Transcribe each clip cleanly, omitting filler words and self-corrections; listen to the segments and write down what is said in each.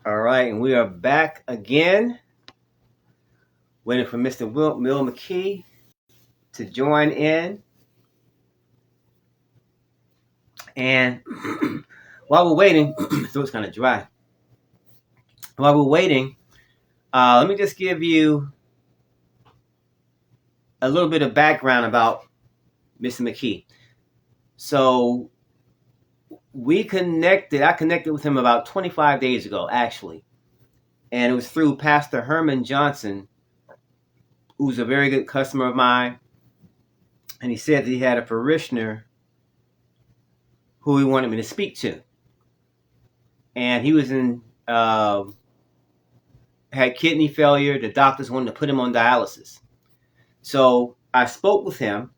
All right, and we are back again, waiting for Mr. Mill McKee to join in. And while we're waiting, throat's kind of dry. While we're waiting, let me just give you a little bit of background about Mr. McKee. So I connected with him about 25 days ago, actually. And it was through Pastor Herman Johnson, who's a very good customer of mine. And he said that he had a parishioner who he wanted me to speak to. And he was had kidney failure. The doctors wanted to put him on dialysis. So I spoke with him,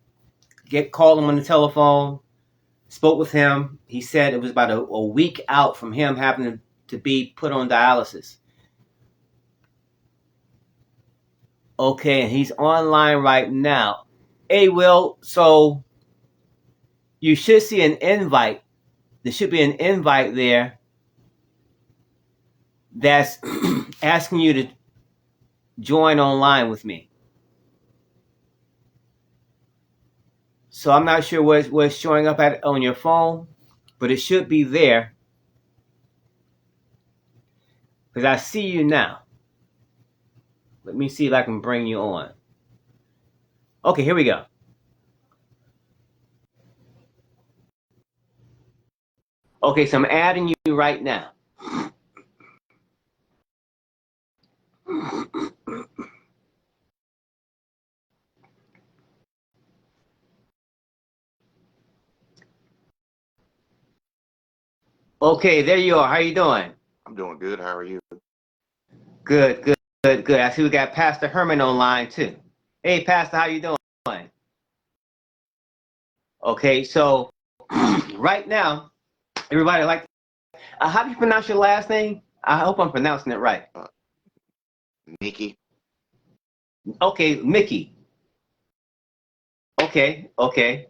called him on the telephone, spoke with him. He said it was about a week out from him having to be put on dialysis. Okay, and he's online right now. Hey, Will, so you should see an invite. There should be an invite there that's asking you to join online with me. So I'm not sure where it's showing up on your phone, but it should be there because I see you now. Let me see if I can bring you on. Okay, here we go. Okay, so I'm adding you right now. Okay, there you are. How you doing? I'm doing good. How are you? Good. I see we got Pastor Herman online too. Hey, Pastor, how you doing? Okay, so right now, everybody how do you pronounce your last name? I hope I'm pronouncing it right. Nikki? Okay, Mickey. Okay.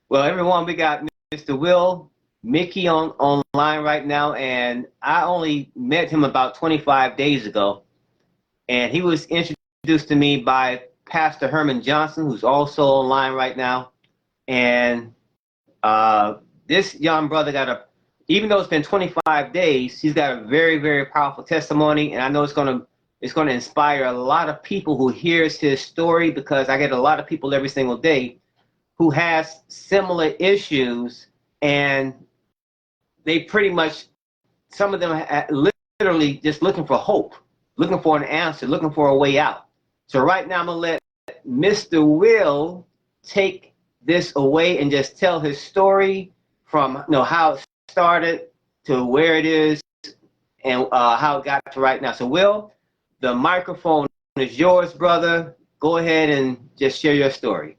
Well, everyone, we got Mr. Will Mickey online right now, and I only met him about 25 days ago, and he was introduced to me by Pastor Herman Johnson, who's also online right now, and this young brother even though it's been 25 days, he's got a very, very powerful testimony, and I know it's gonna inspire a lot of people who hears his story, because I get a lot of people every single day who has similar issues, and they pretty much, some of them literally just looking for hope, looking for an answer, looking for a way out. So right now I'm gonna let Mr. Will take this away and just tell his story from how it started to where it is, and how it got to right now. So Will, the microphone is yours, brother. Go ahead and just share your story.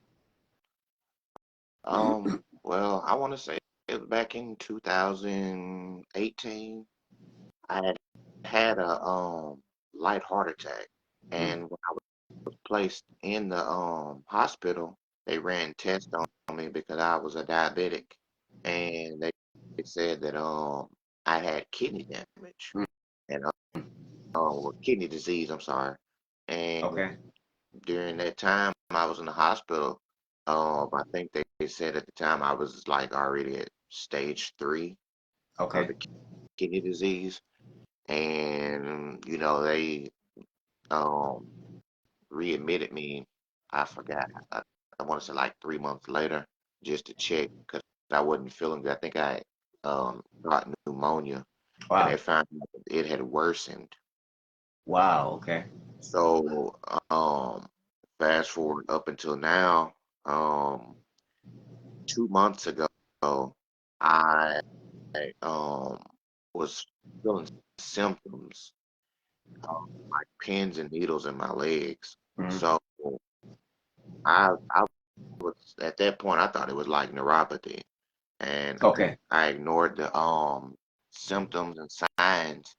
Well, I want to say it was back in 2018. I had a light heart attack, and when I was placed in the hospital, they ran tests on me because I was a diabetic, and they said that I had kidney damage and kidney disease. I'm sorry, and Okay. during that time I was in the hospital. I think they said at the time I was like already at stage 3 of Okay. the kidney disease, and they um readmitted me. I forgot. I want to say like 3 months later, just to check because I wasn't feeling good. I think I got pneumonia, and they Wow. found out it had worsened. Wow. Okay. So fast forward up until now. Um, 2 months ago, I um was feeling symptoms, like pins and needles in my legs. Mhm. So I was at that point I thought it was like neuropathy, and Okay. I ignored the symptoms and signs,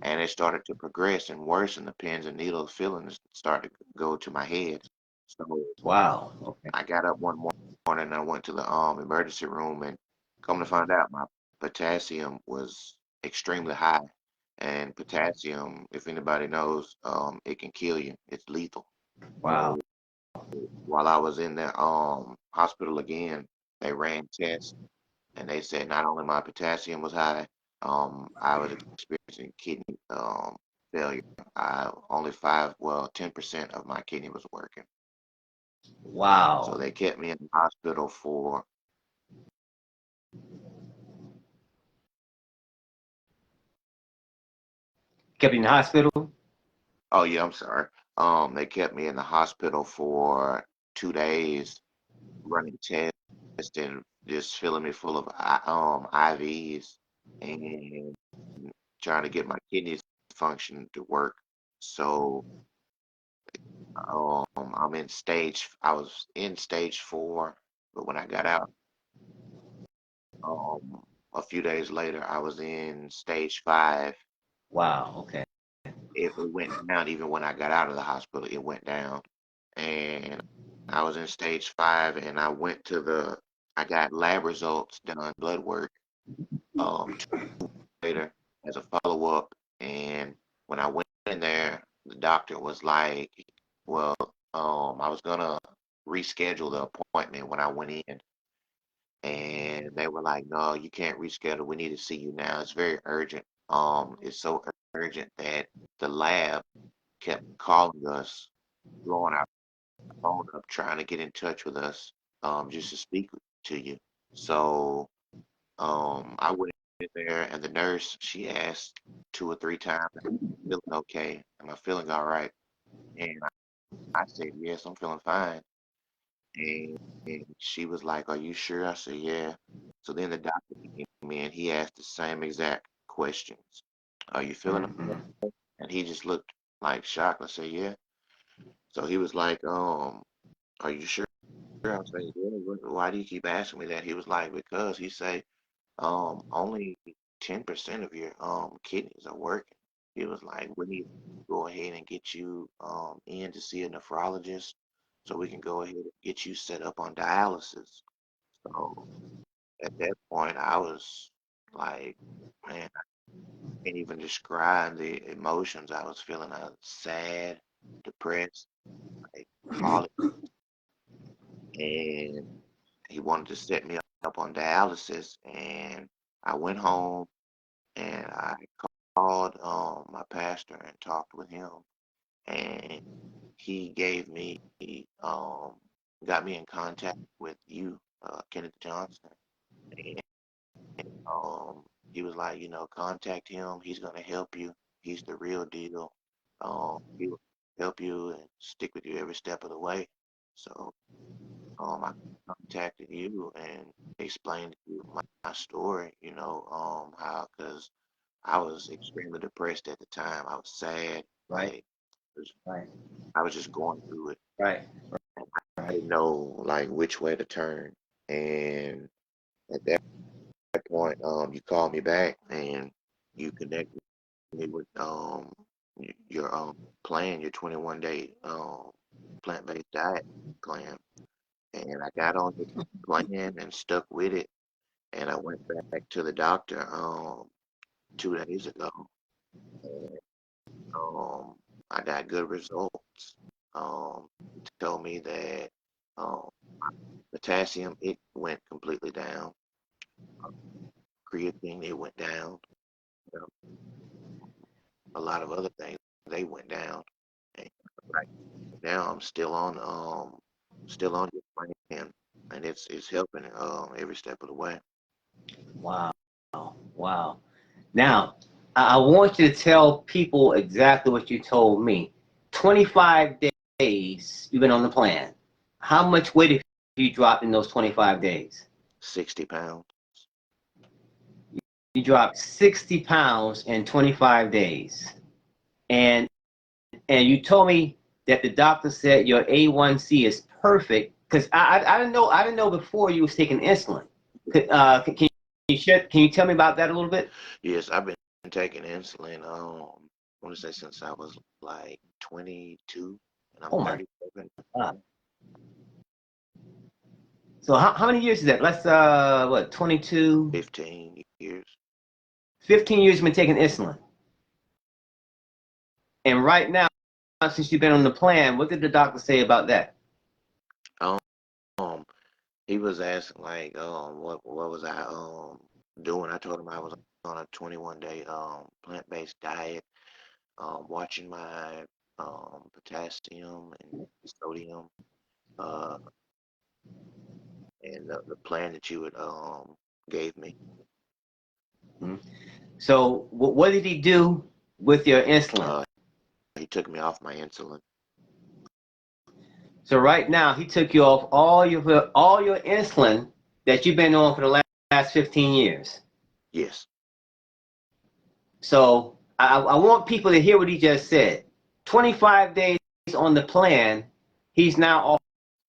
and it started to progress and worsen. The pins and needles feelings started to go to my head. So Wow. Okay. I got up one morning and I went to the emergency room, and come to find out my potassium was extremely high. And potassium, if anybody knows, it can kill you. It's lethal. Wow. So while I was in the hospital again, they ran tests and they said not only my potassium was high, I was experiencing kidney failure. I only 10% of my kidney was working. So Wow. they kept me in the hospital for, Kept you in the hospital? oh yeah, I'm sorry. They kept me in the hospital for 2 days, running tests and just filling me full of IVs and trying to get my kidneys function to work. So I was in stage 4, but when I got out, um, a few days later, I was in stage 5. Wow. Okay. It went down even when I got out of the hospital, it went down. And I was in stage 5 and I got lab results done, blood work, 2 later as a follow-up. And when I went in there, the doctor was like, well, I was gonna reschedule the appointment when I went in. And they were like, no, you can't reschedule. We need to see you now. It's very urgent. It's so urgent that the lab kept calling us, blowing our phone up, trying to get in touch with us, just to speak to you. So, I went in there, and the nurse, she asked 2 or 3 times, "Am I feeling okay? Am I feeling all right?" And I said, "Yes, I'm feeling fine." And she was like, "Are you sure?" I said, "Yeah." So then the doctor came in. He asked the same exact questions. "Are you feeling okay?" Hmm. And he just looked like shocked. I said, "Yeah." So he was like, "Are you sure?" I was like, "Yeah." Why do you keep asking me that? He was like, "Because," he said, only 10% of your kidneys are working. He was like, "We need to go ahead and get you in to see a nephrologist so we can go ahead and get you set up on dialysis." So at that point, I was like, man, I can't even describe the emotions I was feeling. I was sad, depressed, like all it, and he wanted to set me up on dialysis. And I went home and I called my pastor and talked with him, and he gave me got me in contact with you, Kenneth Johnson, and he was like, contact him. He's gonna help you. He's the real deal. He will help you and stick with you every step of the way. So I contacted you and explained to you my story. How because I was extremely depressed at the time. I was sad. Right. Like was- Right. I was just going through it. Right. I Right. didn't know like which way to turn. And at that point, you called me back and you connected me with your plan, your 21-day plant-based diet plan. And I got on the plan and stuck with it. And I went back to the doctor 2 days ago. And um, I got good results. He told me that um, potassium, it went completely down. Creatine, it went down. You know, a lot of other things, they went down. And right now, I'm still on your plan, and it's helping every step of the way. Wow. Wow. Now, I want you to tell people exactly what you told me. 25 days you've been on the plan. How much weight have you dropped in those 25 days? 60 pounds. You dropped 60 pounds in 25 days. And you told me that the doctor said your A1C is perfect because I didn't know before you was taking insulin. Can you tell me about that a little bit? Yes, I've been taking insulin. I want to say since I was like 22, and I'm Oh my 37. God. So how many years is that? Let's what, 22, 15 years. 15 years you've been taking insulin. And right now, since you've been on the plan, what did the doctor say about that? Um, he was asking like, what was I doing? I told him I was on a 21-day plant-based diet, watching my potassium and sodium, uh, and the plan that you would gave me. Mhm. So what did he do with your insulin? He took me off my insulin. So right now, he took you off all your insulin that you've been on for the last 15 years. Yes. So I want people to hear what he just said. 25 days on the plan, he's now off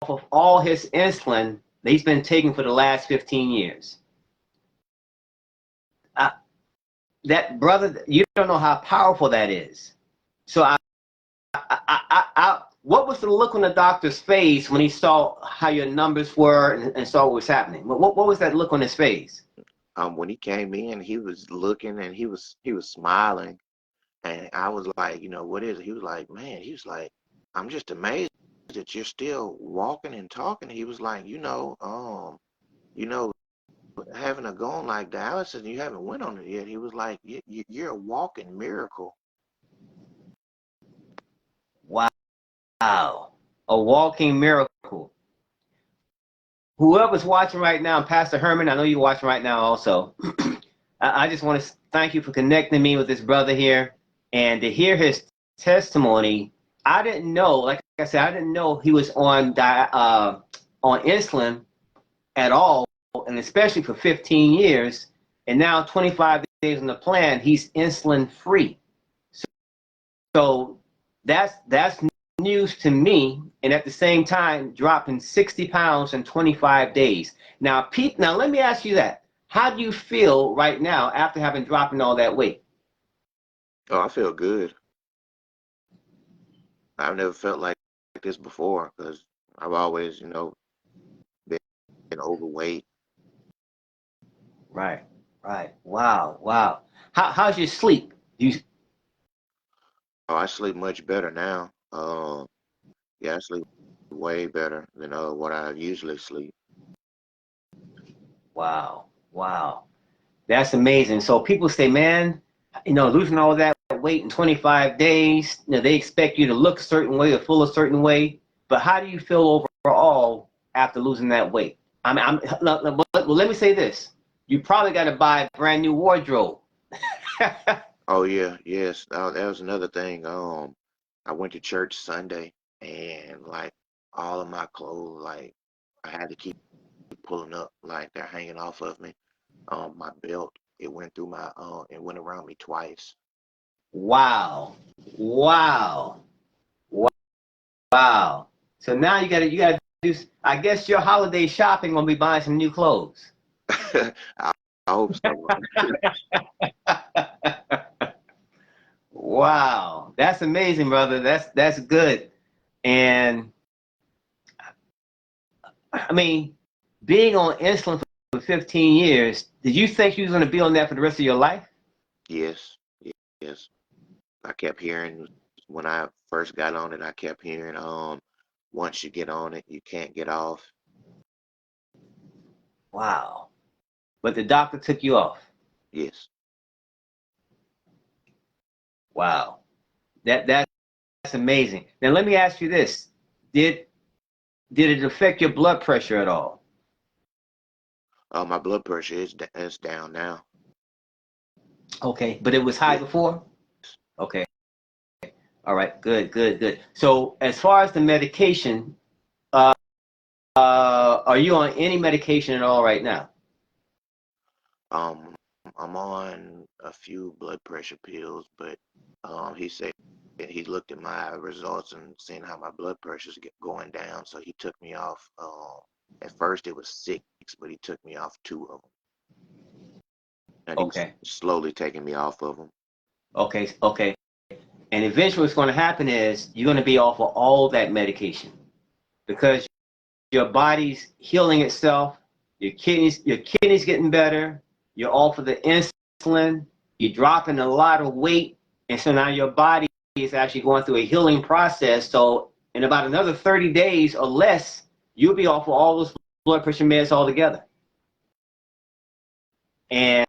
of all his insulin that he's been taking for the last 15 years. That brother, you don't know how powerful that is. So what was the look on the doctor's face when he saw how your numbers were and saw what was happening? What was that look on his face? When he came in, he was looking and he was smiling, and I was like, what is it? He was like, man, he was like, I'm just amazed that you're still walking and talking. He was like, you know, having a gone like dialysis and you haven't went on it yet. He was like, you're a walking miracle. Wow, a walking miracle. Whoever's watching right now, Pastor Herman, I know you're watching right now also. I just want to thank you for connecting me with this brother here and to hear his testimony. I didn't know, like I said, I didn't know he was on insulin at all, and especially for 15 years. And now 25 days on the plan, he's insulin free. So that's news to me. And at the same time, dropping 60 pounds in 25 days. Now, Pete, now let me ask you that. How do you feel right now after having dropping all that weight? Oh, I feel good. I've never felt like this before because I've always, been overweight. Right, right. Wow, wow. How's your sleep? You Oh, I sleep much better now. Yeah, I sleep way better than what I usually sleep. Wow, wow. That's amazing. So people say, man, losing all that weight in 25 days, they expect you to look a certain way or feel a certain way. But how do you feel overall after losing that weight? Well, let me say this. You probably got to buy a brand new wardrobe. Oh yeah, yes. That was another thing. I went to church Sunday and like all of my clothes, like I had to keep pulling up, like they're hanging off of me. My belt, it went through it went around me twice. Wow. Wow. Wow. So now you gotta do, I guess your holiday shopping gonna be buying some new clothes. I, I hope so. Wow. That's amazing, brother. That's good. And I mean, being on insulin for 15 years, did you think you was going to be on that for the rest of your life? Yes, yes. I kept hearing when I first got on it, I kept hearing, once you get on it, you can't get off. Wow. But the doctor took you off. Yes. Wow. That's amazing. Now let me ask you this. Did it affect your blood pressure at all? My blood pressure is down now. Okay, but it was high Yes. before? Okay. All right. Good, good, good. So as far as the medication, are you on any medication at all right now? Um, I'm on a few blood pressure pills, but he said he looked at my results and seen how my blood pressure's going down, so he took me off. At first it was 6, but he took me off 2 of them, and he's Okay. slowly taking me off of them. Okay. Okay. And eventually what's going to happen is you're going to be off of all that medication because your body's healing itself, your kidneys getting better, you're off of the insulin, you're dropping a lot of weight, and so now your body is actually going through a healing process. So in about another 30 days or less, you'll be off of all those blood pressure meds altogether. And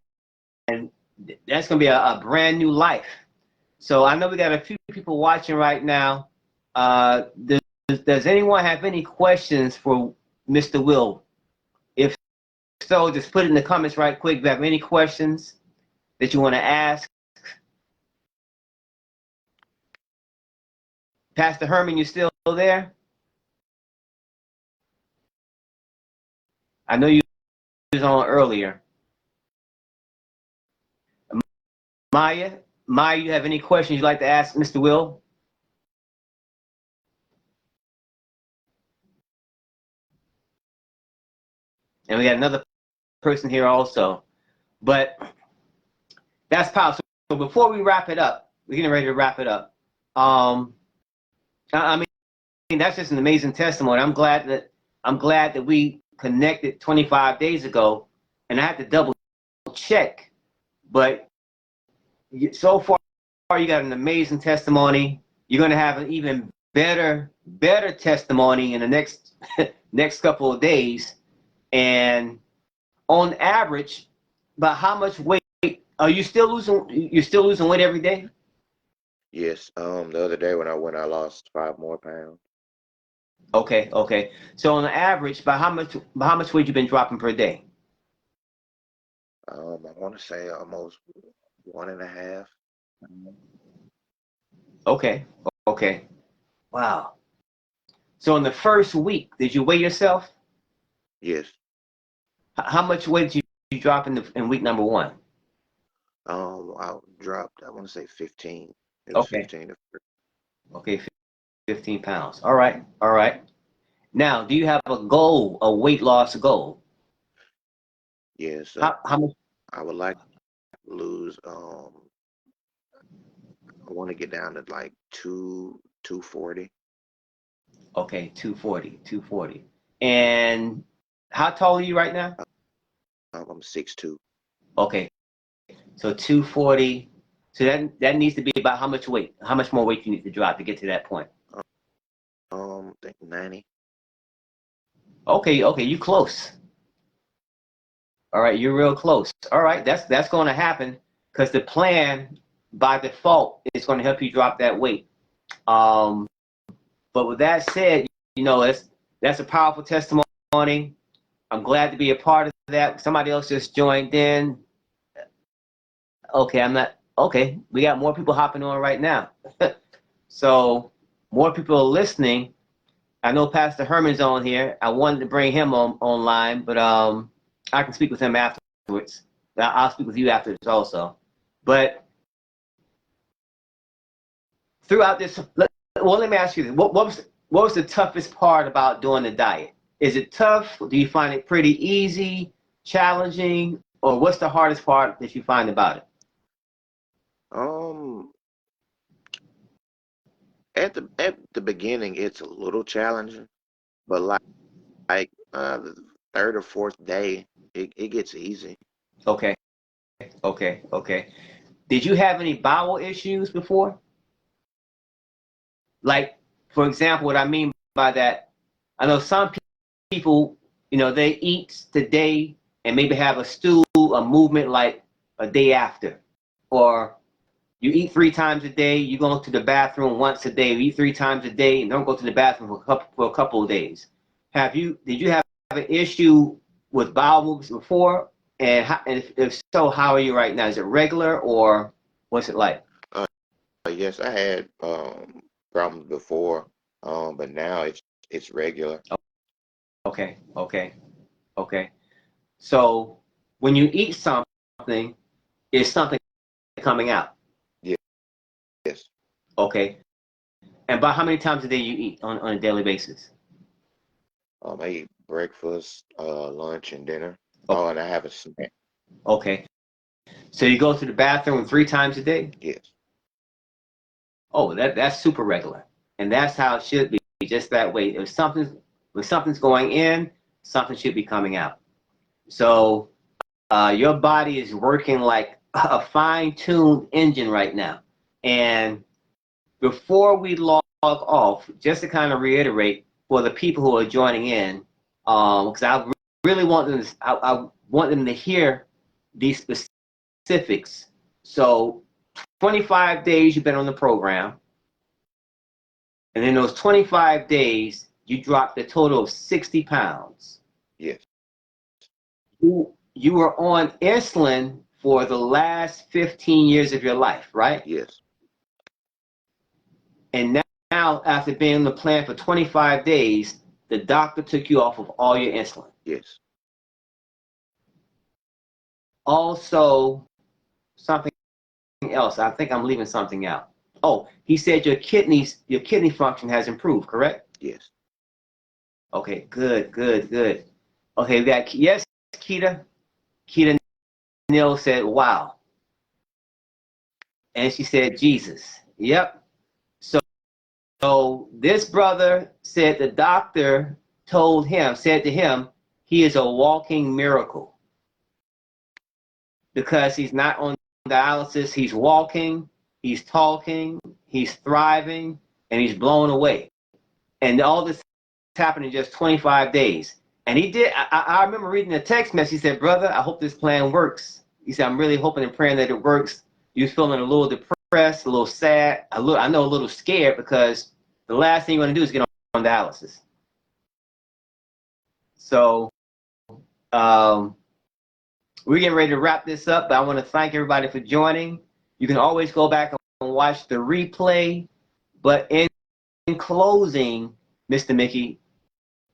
that's going to be a brand new life. So I know we got a few people watching right now. Does anyone have any questions for Mr. Will? If so, just put it in the comments right quick. If you have any questions that you want to ask. Pastor Herman, you still there? I know you was on earlier. Maya, you have any questions you'd like to ask Mr. Will? And we got another person here also. But that's powerful. So before we wrap it up, we're getting ready to wrap it up. I mean, that's just an amazing testimony. I'm glad that we connected 25 days ago, and I had to double check. But so far, you got an amazing testimony. You're going to have an even better testimony in the next couple of days. And on average, about how much weight are you still losing? You're still losing weight every day? Yes. The other day when I went, I lost 5 more pounds. Okay. So on average, by how much weight you been dropping per day? I want to say almost 1.5. Okay. Wow. So in the first week, did you weigh yourself? Yes. How much weight did you drop in week number 1? I dropped, I want to say 15. It was Okay. 15 to 30. Okay, 15 pounds. All right. Now, do you have a goal, a weight loss goal? Yes. How much? I would like to lose, I want to get down to like 240. Okay, 240. And how tall are you right now? I'm 6'2". Okay, so 240. So that needs to be about how much weight? How much more weight you need to drop to get to that point? I think 90. Okay, you close. All right, you're real close. All right, that's going to happen because the plan by default is going to help you drop that weight. But with that said, that's a powerful testimony. I'm glad to be a part of that. Somebody else just joined in. Okay, we got more people hopping on right now. So more people are listening. I know Pastor Herman's on here. I wanted to bring him online, but I can speak with him afterwards. I'll speak with you afterwards also. But throughout this, let me ask you this. What was the toughest part about doing the diet? Is it tough? Do you find it pretty easy, challenging, or what's the hardest part that you find about it? At the beginning, it's a little challenging, but like the third or fourth day, it gets easy. Okay. Did you have any bowel issues before? Like, for example, what I mean by that, I know some people, they eat today and maybe have a stool, a movement like a day after. Or you eat 3 times a day, you go to the bathroom once a day, you eat 3 times a day and don't go to the bathroom for a couple of days. Did you have an issue with bowel movements before? And if so, how are you right now? Is it regular or what's it like? Yes, I had problems before, but now it's regular. Okay. So when you eat something, is something coming out? Yes. Okay. And about how many times a day you eat on a daily basis? I eat breakfast, lunch, and dinner. Okay. Oh, and I have a snack. Okay. So you go to the bathroom 3 times a day? Yes. Oh, that's super regular. And that's how it should be, just that way. If something's going in, something should be coming out. So your body is working like a fine-tuned engine right now. And before we log off, just to kind of reiterate for the people who are joining in, because I really want them to, I want them to hear these specifics. So 25 days you've been on the program, and in those 25 days, you dropped a total of 60 pounds. Yes. You were on insulin for the last 15 years of your life, right? Yes. And now, after being on the plan for 25 days, the doctor took you off of all your insulin. Yes. Also, something else. I think I'm leaving something out. Oh, he said your kidney function has improved, correct? Yes. Okay, good. Okay, we got, yes, Keita. Keita Neal said, wow. And she said, Jesus. Yep. So this brother said the doctor said to him, he is a walking miracle because he's not on dialysis. He's walking, he's talking, he's thriving, and he's blown away. And all this happened in just 25 days. And he did. I remember reading a text message. He said, brother, I hope this plan works. He said, I'm really hoping and praying that it works. You're feeling a little depressed, a little sad, I know a little scared because the last thing you want to do is get on dialysis. So we're getting ready to wrap this up, but I want to thank everybody for joining. You can always go back and watch the replay. But in closing, Mr. Mickey,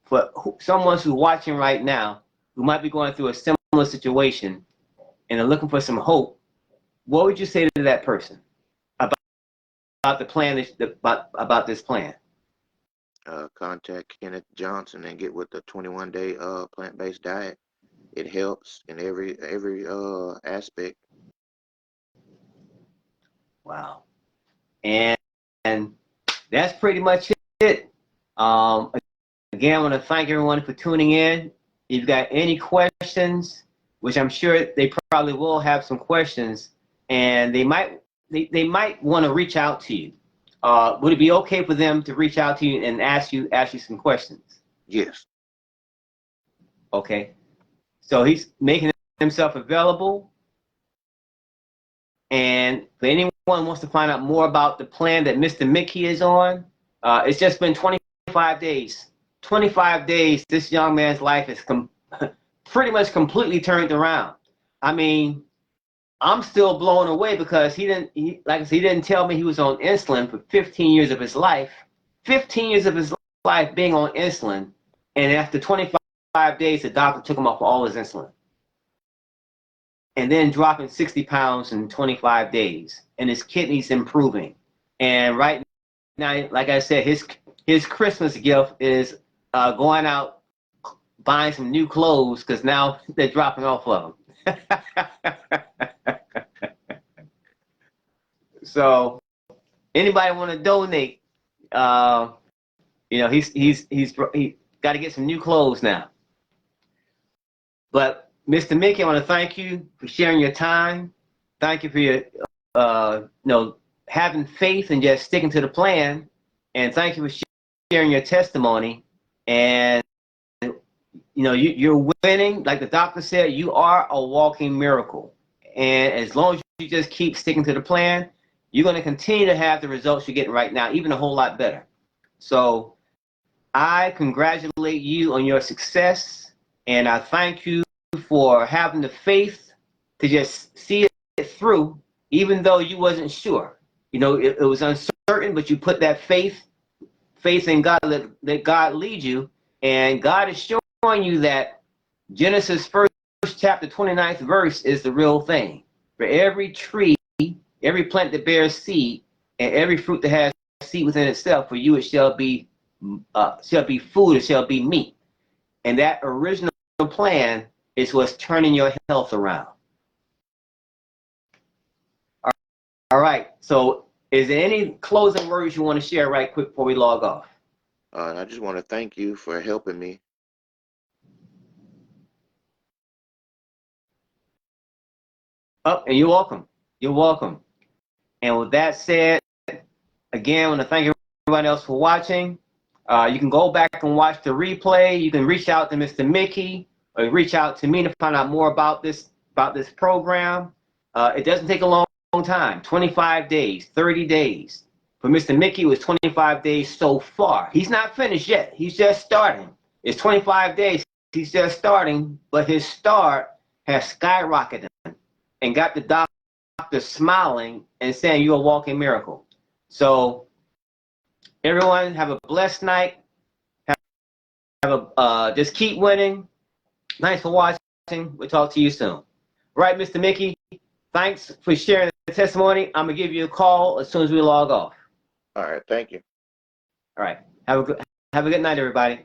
for someone who's watching right now who might be going through a similar situation and are looking for some hope, what would you say to that person about the plan, about this plan? Contact Kenneth Johnson and get with the 21-day plant-based diet. It helps in every aspect. Wow. And that's pretty much it. Again, I want to thank everyone for tuning in. If you've got any questions, which I'm sure they probably will have some questions, and they might want to reach out to you. Would it be okay for them to reach out to you and ask you some questions? Yes. Okay. So he's making himself available. And for anyone who wants to find out more about the plan that Mr. Mickey is on, it's just been 25 days. 25 days, this young man's life is pretty much completely turned around. I mean, I'm still blown away because he didn't tell me he was on insulin for 15 years of his life. 15 years of his life being on insulin, and after 25 days, the doctor took him off all his insulin. And then dropping 60 pounds in 25 days, and his kidneys improving. And right now, like I said, his Christmas gift is going out buying some new clothes because now they're dropping off of him. So anybody want to donate? He's got to get some new clothes now. But Mr. Mickey, I want to thank you for sharing your time. Thank you for your having faith and just sticking to the plan. And thank you for sharing your testimony. And you're winning. Like the doctor said, you are a walking miracle. And as long as you just keep sticking to the plan, you're going to continue to have the results you're getting right now, even a whole lot better. So I congratulate you on your success, and I thank you for having the faith to just see it through, even though you wasn't sure. It was uncertain, but you put that faith in God, let God lead you, and God is showing you that Genesis 1st chapter 29th verse is the real thing. For every tree, every plant that bears seed, and every fruit that has seed within itself, for you it shall be food, it shall be meat. And that original plan is what's turning your health around. All right. So is there any closing words you want to share right quick before we log off? I just want to thank you for helping me. Oh, and you're welcome. You're welcome. And with that said, Again, I want to thank everyone else for watching. You can go back and watch the replay. You can reach out to Mr. Mickey or reach out to me to find out more about this program. It doesn't take a long time, 25 days, 30 days. For Mr. Mickey, it was 25 days so far. He's not finished yet. He's just starting. It's 25 days. He's just starting, but his start has skyrocketed and got the doctor smiling and saying you're a walking miracle. So everyone have a blessed night. Just keep winning. Thanks for watching. We'll talk to you soon. All right, Mr. Mickey, thanks for sharing the testimony. I'm going to give you a call as soon as we log off. All right, thank you. All right. Have a good night, everybody.